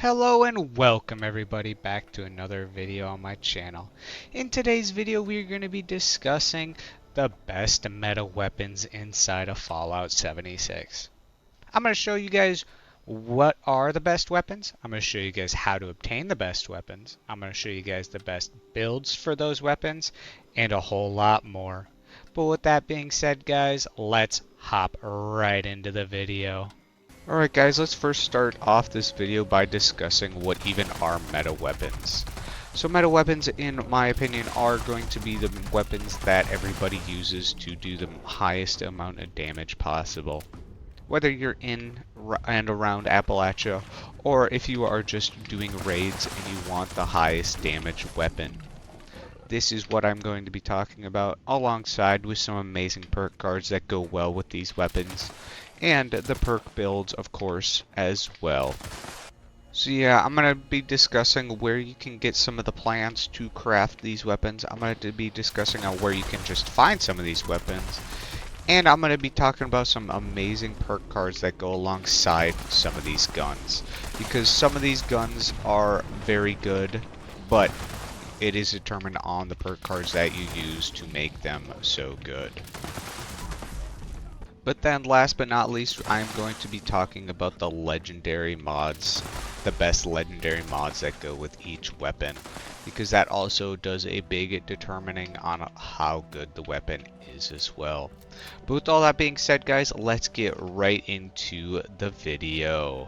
Hello and welcome everybody back to another video on my channel. In today's video we are going to be discussing the best meta weapons inside of Fallout 76. I'm going to show you guys what are the best weapons. I'm going to show you guys how to obtain the best weapons. I'm going to show you guys the best builds for those weapons and a whole lot more. But with that being said guys, let's hop right into the video. Alright guys, let's first start off this video by discussing what even are meta weapons. So meta weapons, in my opinion, are going to be the weapons that everybody uses to do the highest amount of damage possible. Whether you're in and around Appalachia, or if you are just doing raids and you want the highest damage weapon. This is what I'm going to be talking about, alongside with some amazing perk cards that go well with these weapons, and the perk builds, of course, as well. So yeah, I'm going to be discussing where you can get some of the plans to craft these weapons. I'm going to be discussing on where you can just find some of these weapons. And I'm going to be talking about some amazing perk cards that go alongside some of these guns. Because some of these guns are very good, but it is determined on the perk cards that you use to make them so good. But then last but not least, I'm going to be talking about the legendary mods, the best legendary mods that go with each weapon, because that also does a big determining on how good the weapon is as well. But with all that being said guys, let's get right into the video.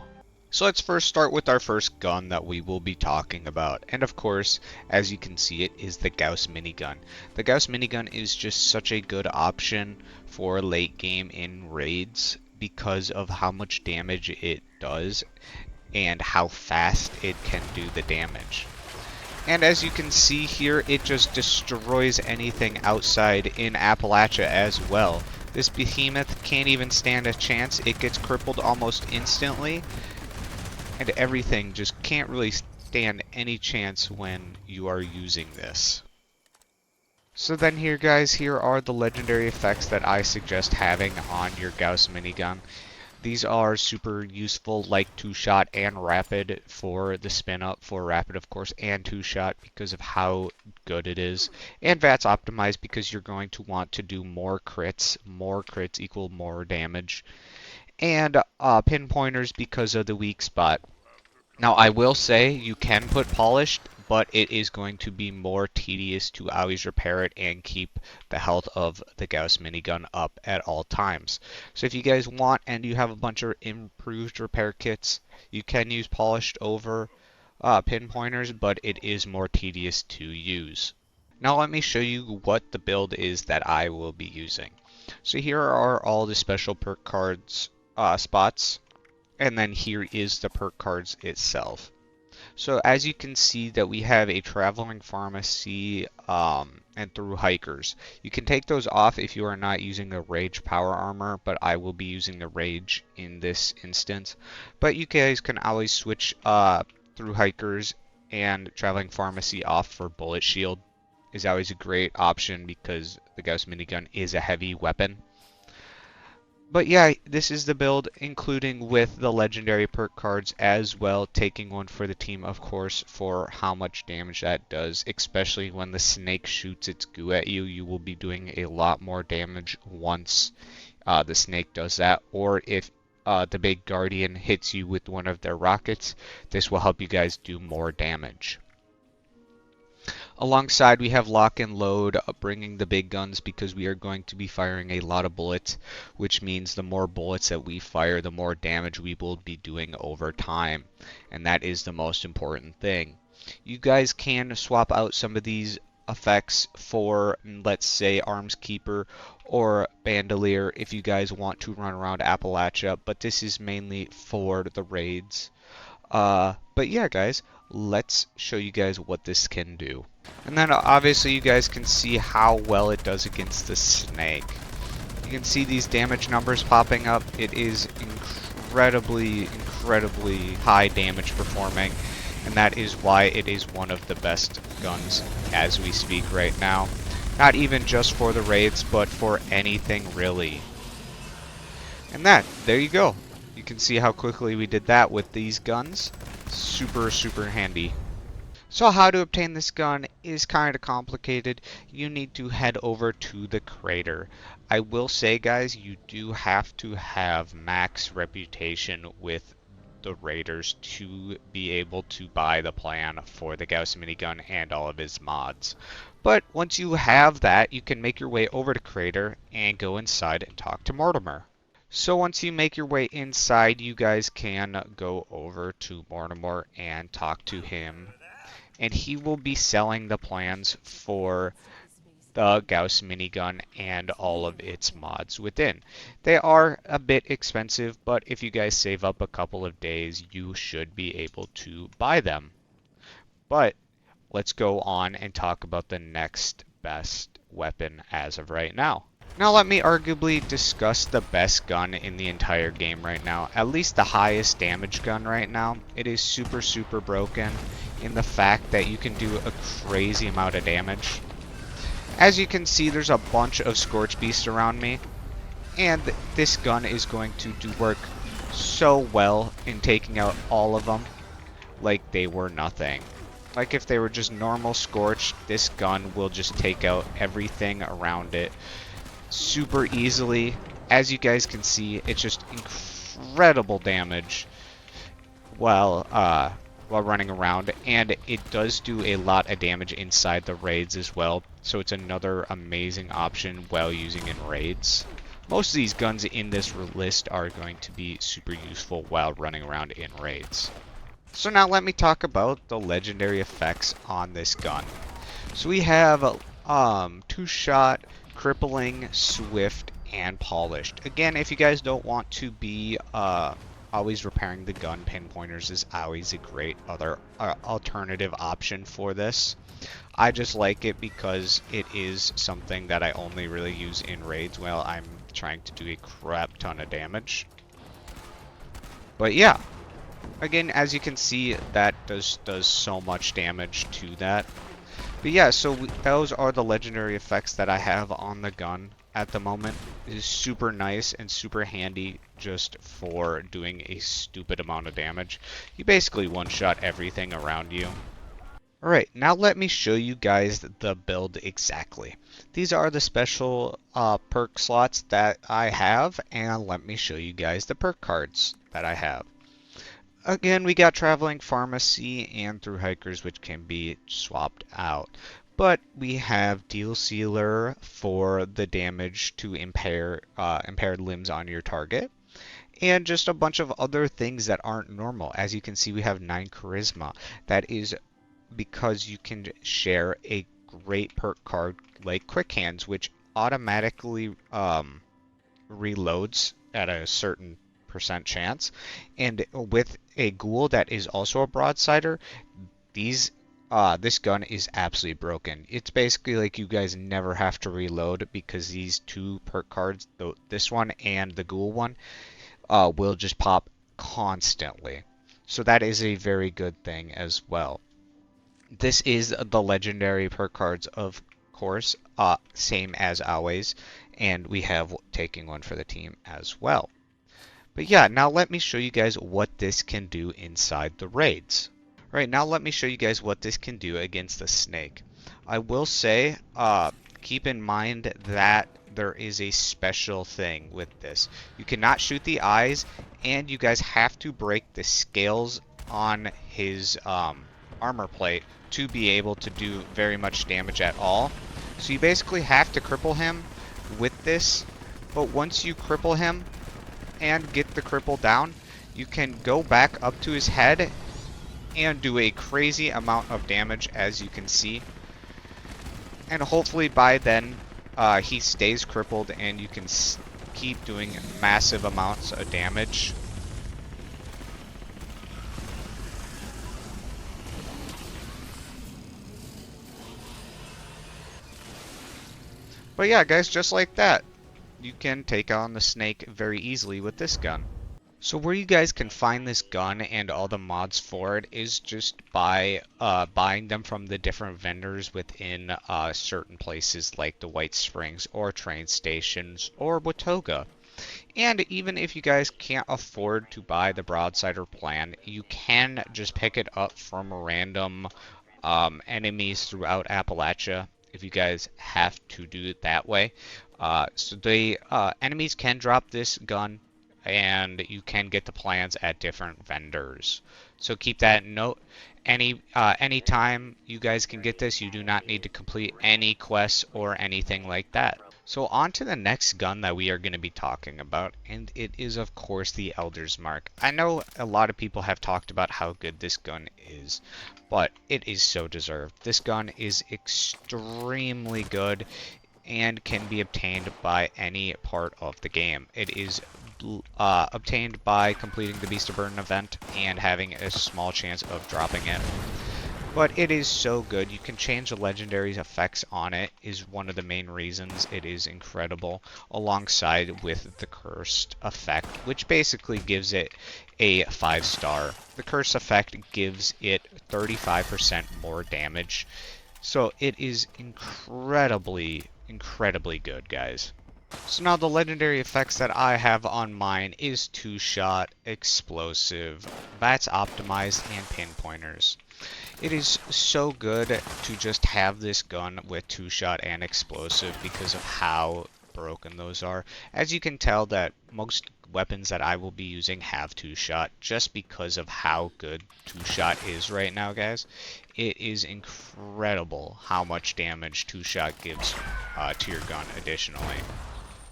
So let's first start with our first gun that we will be talking about, and of course, as you can see, it is the Gauss Minigun. The Gauss Minigun is just such a good option for late game in raids because of how much damage it does and how fast it can do the damage. And as you can see here, it just destroys anything outside in Appalachia as well. This behemoth can't even stand a chance. It gets crippled almost instantly. And everything just can't really stand any chance when you are using this. So then here guys, here are the legendary effects that I suggest having on your Gauss Minigun. These are super useful, like 2-shot and rapid for the spin up, for rapid of course, and 2-shot because of how good it is. And VATS optimized because you're going to want to do more crits. More crits equal more damage. And pinpointers because of the weak spot. Now I will say you can put polished, but it is going to be more tedious to always repair it and keep the health of the Gauss Minigun up at all times. So if you guys want and you have a bunch of improved repair kits, you can use polished over pinpointers, but it is more tedious to use. Now let me show you what the build is that I will be using. So here are all the special perk cards spots, and then here is the perk cards itself. So as you can see that we have a traveling pharmacy and through hikers. You can take those off if you are not using a rage power armor, but I will be using the rage in this instance. But you guys can always switch through hikers and traveling pharmacy off for bullet shield. Is always a great option because the Gauss Minigun is a heavy weapon. But yeah, this is the build, including with the legendary perk cards as well, taking one for the team, of course, for how much damage that does, especially when the snake shoots its goo at you. You will be doing a lot more damage once the snake does that, or if the big guardian hits you with one of their rockets, this will help you guys do more damage. Alongside, we have lock and load, bringing the big guns because we are going to be firing a lot of bullets, which means the more bullets that we fire, the more damage we will be doing over time. And that is the most important thing. You guys can swap out some of these effects for, let's say, Arms Keeper or Bandolier if you guys want to run around Appalachia, but this is mainly for the raids. But yeah guys, let's show you guys what this can do. And then obviously you guys can see how well it does against the snake. You can see these damage numbers popping up. It is incredibly high damage performing, and that is why it is one of the best guns as we speak right now. Not even just for the raids, but for anything really. And there you go. You can see how quickly we did that with these guns. Super, super handy. So how to obtain this gun is kind of complicated. You need to head over to the crater. I will say, guys, you do have to have max reputation with the raiders to be able to buy the plan for the Gauss minigun and all of his mods. But once you have that, you can make your way over to crater and go inside and talk to Mortimer. So once you make your way inside, you guys can go over to Mortimer and talk to him, and he will be selling the plans for the Gauss minigun and all of its mods within. They are a bit expensive, but if you guys save up a couple of days, you should be able to buy them. But let's go on and talk about the next best weapon as of right now. Now let me arguably discuss the best gun in the entire game right now, at least the highest damage gun right now. It is super, super broken in the fact that you can do a crazy amount of damage. As you can see, there's a bunch of Scorch Beasts around me, and this gun is going to do work so well in taking out all of them like they were nothing. Like if they were just normal Scorch, this gun will just take out everything around it super easily. As you guys can see, it's just incredible damage while running around, and it does do a lot of damage inside the raids as well, so it's another amazing option while using in raids. Most of these guns in this list are going to be super useful while running around in raids. So now let me talk about the legendary effects on this gun. So we have two-shot, crippling, swift, and polished. Again, if you guys don't want to be always repairing the gun, pinpointers is always a great other alternative option for this. I just like it because it is something that I only really use in raids while I'm trying to do a crap ton of damage. But yeah, again, as you can see, that does so much damage to that. But yeah, so those are the legendary effects that I have on the gun at the moment. It is super nice and super handy just for doing a stupid amount of damage. You basically one-shot everything around you. Alright, now let me show you guys the build exactly. These are the special perk slots that I have, and let me show you guys the perk cards that I have. Again, we got Traveling Pharmacy and Through Hikers, which can be swapped out. But we have Deal Sealer for the damage to impaired limbs on your target. And just a bunch of other things that aren't normal. As you can see, we have 9 Charisma. That is because you can share a great perk card like Quick Hands, which automatically reloads at a certain percent chance, and with a ghoul that is also a broadsider, this gun is absolutely broken. It's basically like you guys never have to reload because these two perk cards, this one and the ghoul one, will just pop constantly. So that is a very good thing as well. This is the legendary perk cards, of course, same as always, and we have taking one for the team as well. But yeah, now let me show you guys what this can do inside the raids. Right, now let me show you guys what this can do against the snake. I will say, keep in mind that there is a special thing with this. You cannot shoot the eyes, and you guys have to break the scales on his armor plate to be able to do very much damage at all. So you basically have to cripple him with this, but once you cripple him and get the cripple down, you can go back up to his head and do a crazy amount of damage, as you can see. And hopefully by then he stays crippled and you can keep doing massive amounts of damage. But yeah, guys, just like that, you can take on the snake very easily with this gun. So where you guys can find this gun and all the mods for it is just by buying them from the different vendors within certain places like the White Springs or train stations or Watoga. And even if you guys can't afford to buy the Broadsider plan, you can just pick it up from random enemies throughout Appalachia if you guys have to do it that way. So the enemies can drop this gun, and you can get the plans at different vendors. So keep that in note. Anytime you guys can get this, you do not need to complete any quests or anything like that. So on to the next gun that we are going to be talking about, and it is of course the Elder's Mark. I know a lot of people have talked about how good this gun is, but it is so deserved. This gun is extremely good and can be obtained by any part of the game. It is obtained by completing the Beast of Burden event and having a small chance of dropping it. But it is so good. You can change the legendary's effects on it is one of the main reasons it is incredible, alongside with the cursed effect, which basically gives it a 5-star. The cursed effect gives it 35% more damage. So it is incredibly good, guys. So now the legendary effects that I have on mine is 2-shot, explosive, that's optimized, and pinpointers. It is so good to just have this gun with 2-shot and explosive because of how broken those are. As you can tell that most weapons that I will be using have 2-shot just because of how good 2-shot is right now, guys. It is incredible how much damage 2-shot gives to your gun additionally.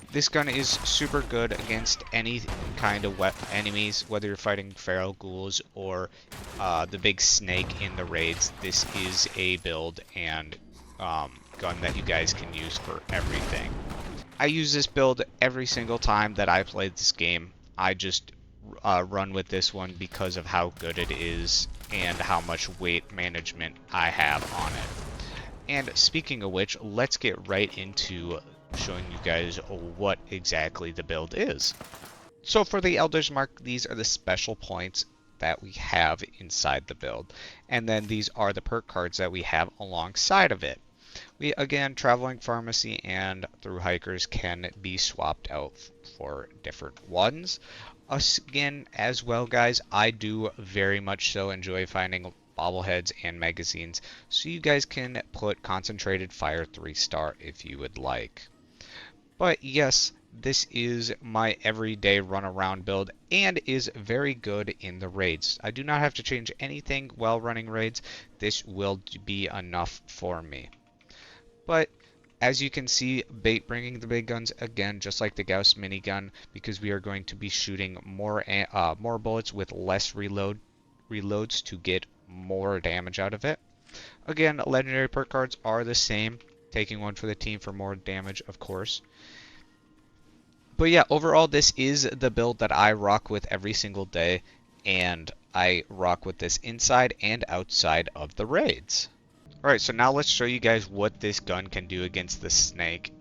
This gun is super good against any kind of enemies, whether you're fighting feral ghouls or the big snake in the raids. This is a build and gun that you guys can use for everything. I use this build every single time that I play this game. I just run with this one because of how good it is and how much weight management I have on it. And speaking of which, let's get right into showing you guys what exactly the build is. So for the Elder's Mark, these are the special points that we have inside the build. And then these are the perk cards that we have alongside of it. We, again, Traveling Pharmacy and Through Hikers can be swapped out for different ones. Us, again, as well, guys, I do very much so enjoy finding bobbleheads and magazines, so you guys can put Concentrated Fire 3-star if you would like. But yes, this is my everyday run around build and is very good in the raids. I do not have to change anything while running raids. This will be enough for me. But as you can see, bringing the big guns again, just like the Gauss minigun, because we are going to be shooting more bullets with less reloads to get more damage out of it. Again, legendary perk cards are the same, taking one for the team for more damage, of course. But yeah, overall, this is the build that I rock with every single day, and I rock with this inside and outside of the raids. Alright, so now let's show you guys what this gun can do against the snake.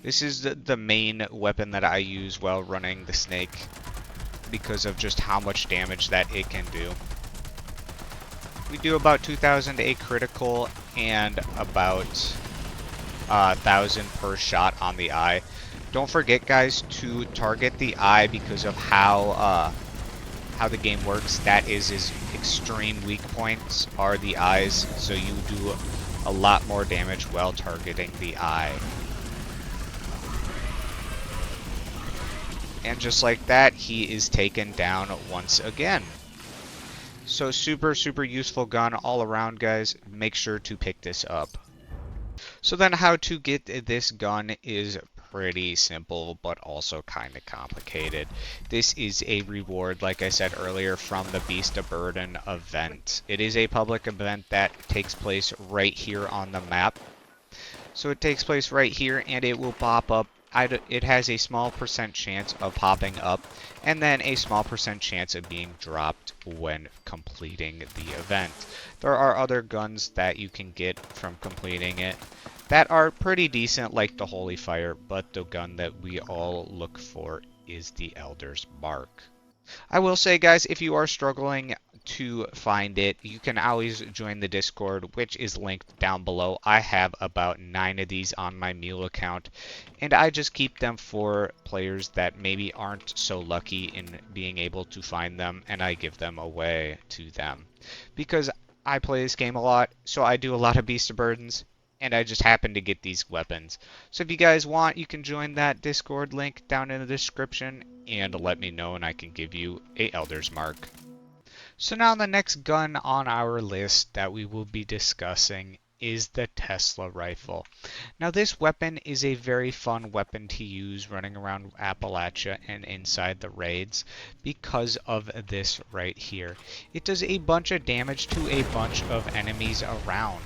This is the main weapon that I use while running the snake because of just how much damage that it can do. We do about 2,000 a critical and about 1,000 per shot on the eye. Don't forget, guys, to target the eye because of how the game works. That is his extreme weak points are the eyes, so you do a lot more damage while targeting the eye. And just like that, he is taken down once again. So super useful gun all around, guys. Make sure to pick this up. So then how to get this gun is pretty simple, but also kind of complicated. This is a reward, like I said earlier, from the Beast of Burden event. It is a public event that takes place right here on the map. So it takes place right here, and it will pop up. It has a small % chance of popping up, and then a small % chance of being dropped when completing the event. There are other guns that you can get from completing it that are pretty decent, like the Holy Fire, but the gun that we all look for is the Elder's Mark. I will say, guys, if you are struggling to find it, you can always join the Discord, which is linked down below. I have about 9 of these on my Mule account, and I just keep them for players that maybe aren't so lucky in being able to find them, and I give them away to them. Because I play this game a lot, so I do a lot of Beast of Burdens, and I just happen to get these weapons. So if you guys want, you can join that Discord link down in the description, and let me know, and I can give you a Elder's Mark. So now the next gun on our list that we will be discussing is the Tesla rifle. Now this weapon is a very fun weapon to use running around Appalachia and inside the raids because of this right here. It does a bunch of damage to a bunch of enemies around.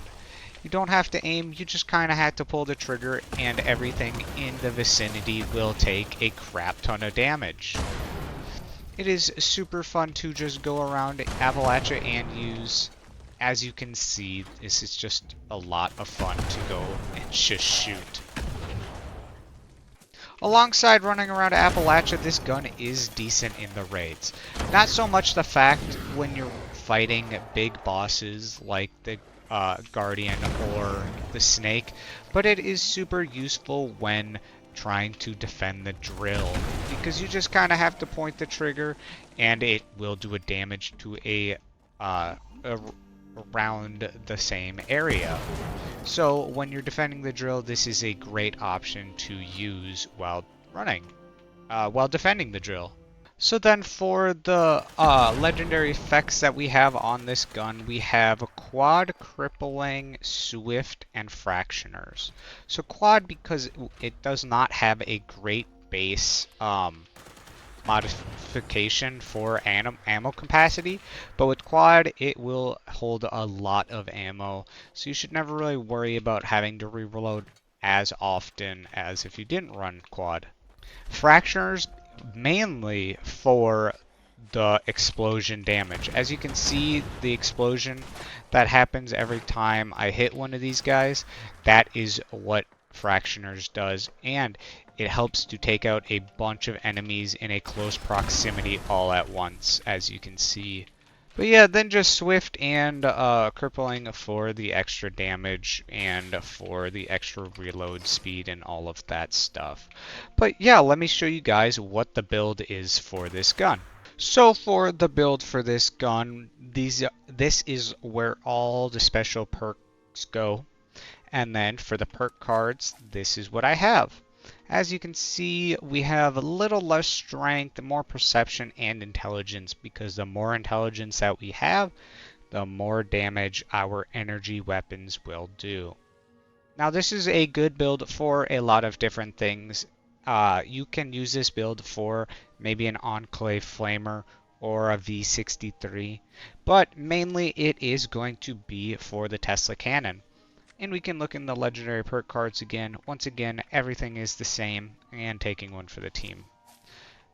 You don't have to aim, you just kind of have to pull the trigger and everything in the vicinity will take a crap ton of damage. It is super fun to just go around Appalachia and use. As you can see, this is just a lot of fun to go and just shoot. Alongside running around Appalachia, this gun is decent in the raids. Not so much the fact when you're fighting big bosses like the Guardian or the Snake, but it is super useful when trying to defend the drill, because you just kind of have to point the trigger and it will do a damage to around the same area. So when you're defending the drill, this is a great option to use while defending the drill. So then for the legendary effects that we have on this gun, we have Quad, Crippling, Swift, and Fractioners. So Quad, because it does not have a great base modification for ammo capacity, but with Quad it will hold a lot of ammo, so you should never really worry about having to reload as often as if you didn't run Quad. Fractioners mainly for the explosion damage. As you can see, the explosion that happens every time I hit one of these guys, that is what Fractioners does, and it helps to take out a bunch of enemies in a close proximity all at once, as you can see. But yeah, then just Swift and Crippling for the extra damage and for the extra reload speed and all of that stuff. But yeah, let me show you guys what the build is for this gun. So for the build for this gun, this is where all the special perks go. And then for the perk cards, this is what I have. As you can see, we have a little less strength, more perception, and intelligence, because the more intelligence that we have, the more damage our energy weapons will do. Now this is a good build for a lot of different things. You can use this build for maybe an Enclave Flamer or a V63, but mainly it is going to be for the Tesla cannon. And we can look in the legendary perk cards again. Once again, everything is the same, and taking one for the team.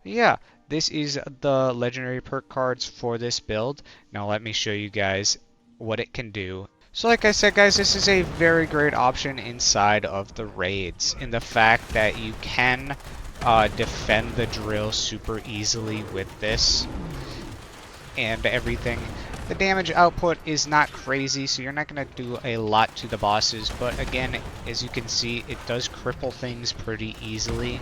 Yeah, this is the legendary perk cards for this build. Now let me show you guys what it can do. So like I said, guys, this is a very great option inside of the raids, in the fact that you can defend the drill super easily with this and everything. The damage output is not crazy, so you're not going to do a lot to the bosses, but again, as you can see, it does cripple things pretty easily.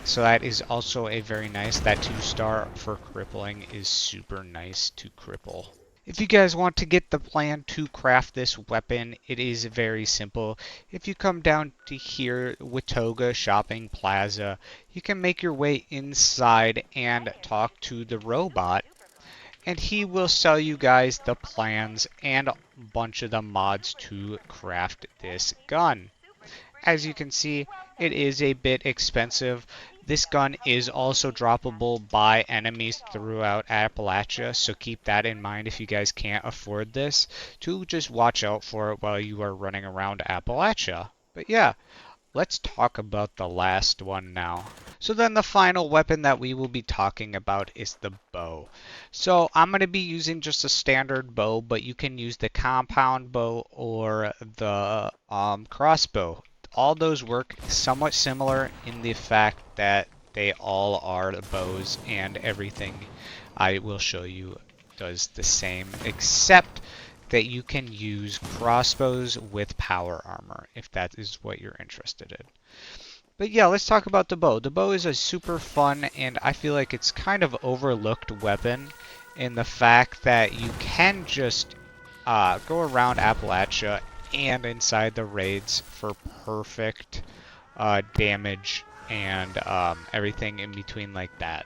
So that is also a very nice, that 2-star for crippling is super nice to cripple. If you guys want to get the plan to craft this weapon, it is very simple. If you come down to here, Watoga Shopping Plaza, you can make your way inside and talk to the robot, and he will sell you guys the plans and a bunch of the mods to craft this gun. As you can see, it is a bit expensive. This gun is also droppable by enemies throughout Appalachia, so keep that in mind if you guys can't afford this, to just watch out for it while you are running around Appalachia. But yeah, let's talk about the last one now. So then the final weapon that we will be talking about is the bow. So I'm going to be using just a standard bow, but you can use the compound bow or the crossbow. All those work somewhat similar in the fact that they all are bows and everything I will show you does the same, except that you can use crossbows with power armor, if that is what you're interested in. But yeah, let's talk about the bow. The bow is a super fun, and I feel like it's kind of overlooked weapon in the fact that you can just go around Appalachia and inside the raids for perfect damage and everything in between like that.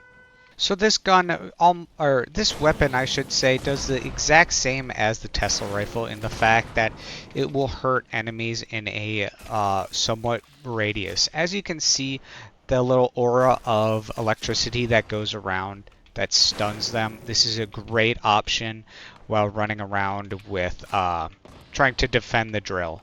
So this gun, or this weapon, I should say, does the exact same as the Tesla rifle in the fact that it will hurt enemies in a somewhat radius. As you can see, the little aura of electricity that goes around that stuns them. This is a great option while running around with trying to defend the drill,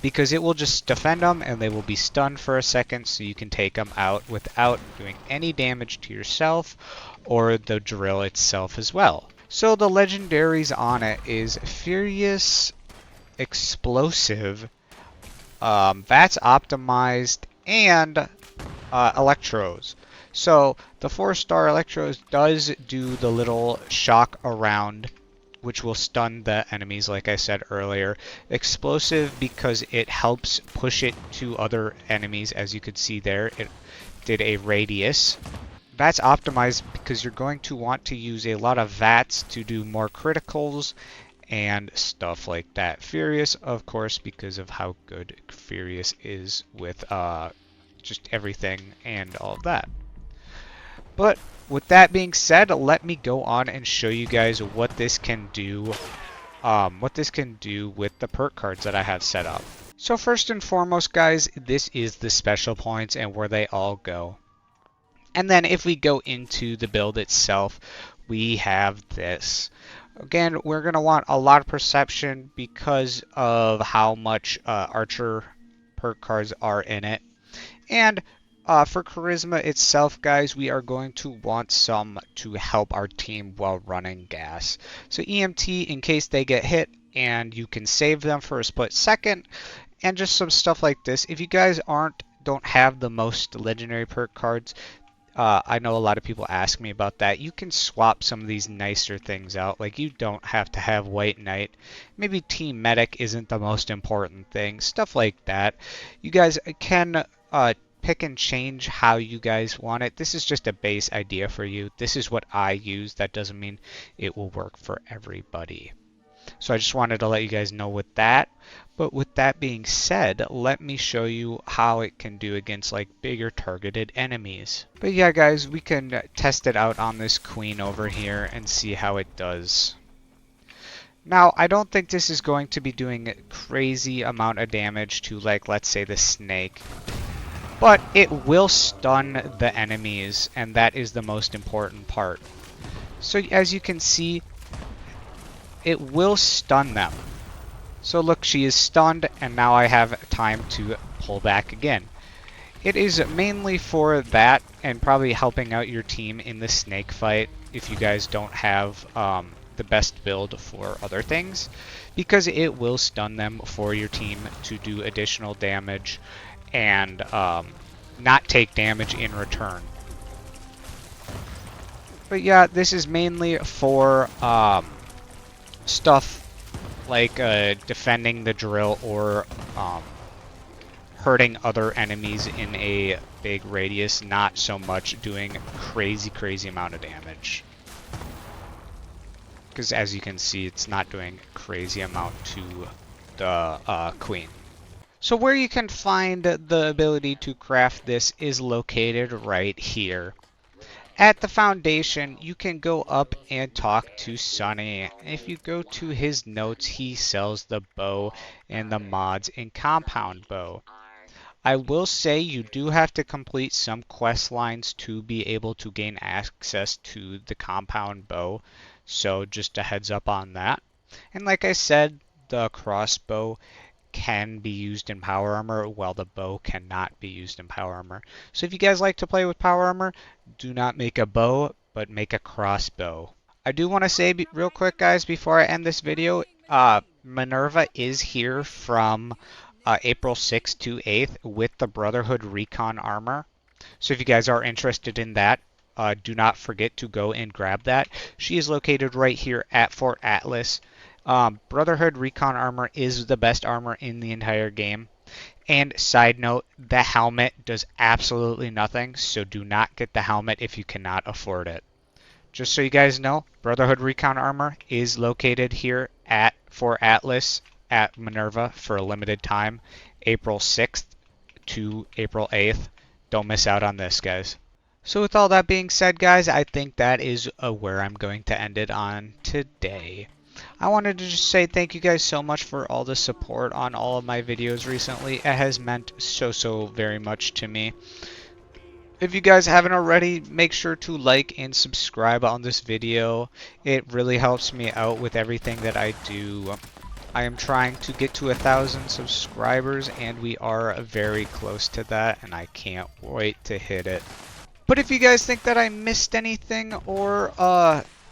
because it will just defend them and they will be stunned for a second, so you can take them out without doing any damage to yourself or the drill itself as well. So the legendaries on it is Furious, Explosive, VATS Optimized, and Electros. So the 4-star Electros does do the little shock around, which will stun the enemies, like I said earlier. Explosive, because it helps push it to other enemies, as you could see there. It did a radius. VATS optimized, because you're going to want to use a lot of VATS to do more criticals and stuff like that. Furious, of course, because of how good Furious is with just everything and all of that. But with that being said, let me go on and show you guys what this can do. With the perk cards that I have set up. So first and foremost, guys, this is the special points and where they all go. And then if we go into the build itself, we have this. Again, we're going to want a lot of perception because of how much archer perk cards are in it. And for charisma itself, guys, we are going to want some to help our team while running gas. So EMT in case they get hit, and you can save them for a split second, and just some stuff like this. If you guys don't have the most legendary perk cards, I know a lot of people ask me about that. You can swap some of these nicer things out. Like, you don't have to have White Knight. Maybe Team Medic isn't the most important thing. Stuff like that. You guys can pick and change how you guys want it. This is just a base idea for you. This is what I use. That doesn't mean it will work for everybody. So I just wanted to let you guys know with that. But with that being said, let me show you how it can do against like bigger targeted enemies. But yeah, guys, we can test it out on this queen over here and see how it does. Now, I don't think this is going to be doing crazy amount of damage to, like, let's say the snake. But it will stun the enemies, and that is the most important part. So as you can see, it will stun them. So look, she is stunned, and now I have time to pull back again. It is mainly for that, and probably helping out your team in the snake fight if you guys don't have the best build for other things, because it will stun them for your team to do additional damage and not take damage in return. But yeah, this is mainly for stuff like defending the drill or hurting other enemies in a big radius, not so much doing crazy amount of damage. Because as you can see, it's not doing crazy amount to the queen. So where you can find the ability to craft this is located right here. At the foundation, you can go up and talk to Sunny. If you go to his notes, he sells the bow and the mods in compound bow. I will say you do have to complete some quest lines to be able to gain access to the compound bow. So just a heads up on that. And like I said, the crossbow can be used in power armor, while the bow cannot be used in power armor. So if you guys like to play with power armor, do not make a bow, but make a crossbow. I do want to say real quick, guys, before I end this video, Minerva is here from April 6th to 8th with the Brotherhood Recon armor. So if you guys are interested in that, do not forget to go and grab that. She is located right here at Fort Atlas. Brotherhood Recon armor is the best armor in the entire game. And side note, the helmet does absolutely nothing, so do not get the helmet if you cannot afford it. Just so you guys know, Brotherhood Recon armor is located here at Fort Atlas at Minerva for a limited time, April 6th to April 8th. Don't miss out on this, guys. So with all that being said, guys, I think that is where I'm going to end it on today. I wanted to just say thank you guys so much for all the support on all of my videos recently. It has meant so very much to me. If you guys haven't already, make sure to like and subscribe on this video. It really helps me out with everything that I do. I am trying to get to 1,000 subscribers, and we are very close to that, and I can't wait to hit it. But if you guys think that I missed anything, or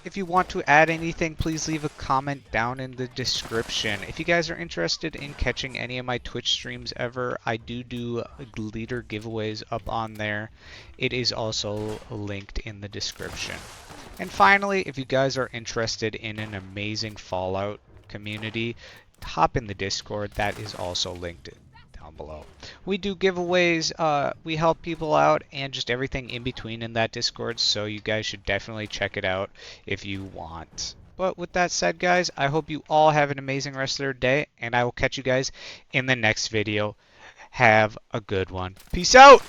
if you want to add anything, please leave a comment down in the description. If you guys are interested in catching any of my Twitch streams ever, I do leader giveaways up on there. It is also linked in the description. And finally, if you guys are interested in an amazing Fallout community, hop in the Discord. That is also linked down below. We do giveaways, we help people out, and just everything in between in that Discord, so you guys should definitely check it out if you want. But with that said, guys, I hope you all have an amazing rest of your day, and I will catch you guys in the next video. Have a good one. Peace out!